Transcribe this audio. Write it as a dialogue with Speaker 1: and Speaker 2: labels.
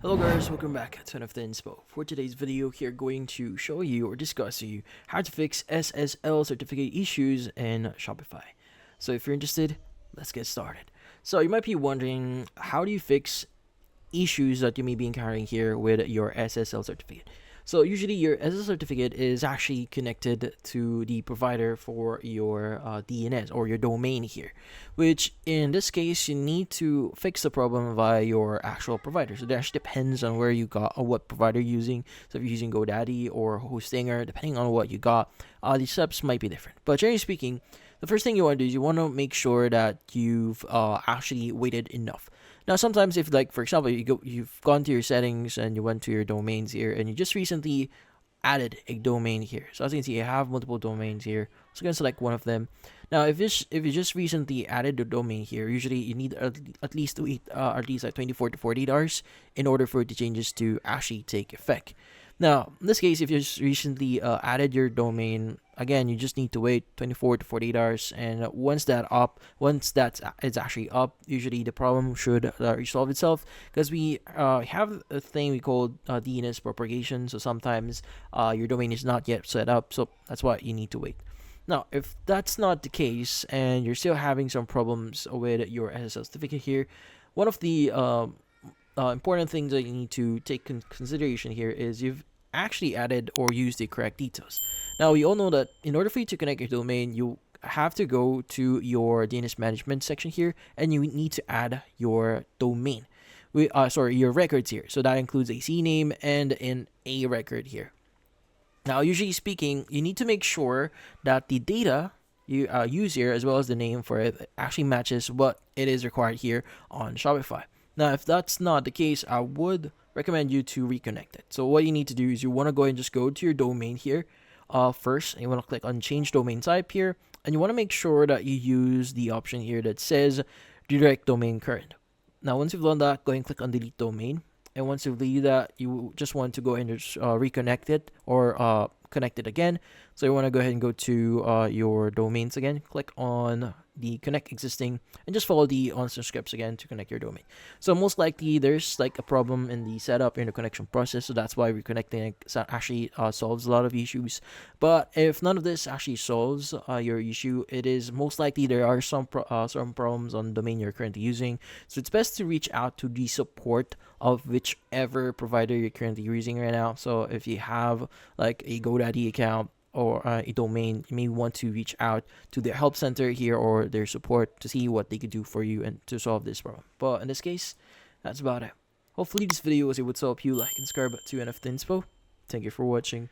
Speaker 1: Hello guys, welcome back to another Inspo. For today's video, here going to show you or discuss you how to fix SSL certificate issues in Shopify. So if you're interested, let's get started. So you might be wondering, how do you fix issues that you may be encountering here with your SSL certificate? So usually your SSL certificate is actually connected to the provider for your DNS or your domain here, which in this case you need to fix the problem via your actual provider. So that actually depends on where you got or what provider you're using. So if you're using GoDaddy or Hostinger, depending on what you got, the steps might be different. But generally speaking, the first thing you want to do is you want to make sure that you've actually waited enough. Now, sometimes if, like, for example, you've gone to your settings and you went to your domains here, and you just recently added a domain here. So as you can see, I have multiple domains here. So you can select one of them. Now, if you just recently added the domain here, usually you need at least to wait at least like 24 to 48 hours in order for the changes to actually take effect. Now, in this case, if you just recently added your domain, again, you just need to wait 24 to 48 hours, and once that's it's actually up, usually the problem should resolve itself, because we have a thing we call DNS propagation. So sometimes your domain is not yet set up, so that's why you need to wait. Now, if that's not the case and you're still having some problems with your SSL certificate here, one of the important things that you need to take in consideration here is you've actually added or used the correct details. Now, we all know that in order for you to connect your domain, you have to go to your DNS management section here, and you need to add your domain. Your records here. So that includes a CNAME and an A record here. Now, usually speaking, you need to make sure that the data you use here, as well as the name for it, actually matches what it is required here on Shopify. Now, if that's not the case, I would recommend you to reconnect it. So what you need to do is you want to go and just go to your domain here first, and you want to click on change domain type here, and you want to make sure that you use the option here that says direct domain current. Now, once you've done that, go and click on delete domain, and once you've deleted that, you just want to go and just reconnect it or connect it again. So you want to go ahead and go to your domains again, click on the connect existing, and just follow the answer scripts again to connect your domain. So most likely there's like a problem in the setup in the connection process, so that's why reconnecting actually solves a lot of issues. But if none of this actually solves your issue, it is most likely there are some problems on the domain you're currently using. So it's best to reach out to the support of whichever provider you're currently using right now. So if you have like a GoDaddy account or a domain, you may want to reach out to their help center here or their support to see what they could do for you and to solve this problem. But in this case, that's about it. Hopefully this video was able to help you. Like and subscribe to NF Inspo. Thank you for watching.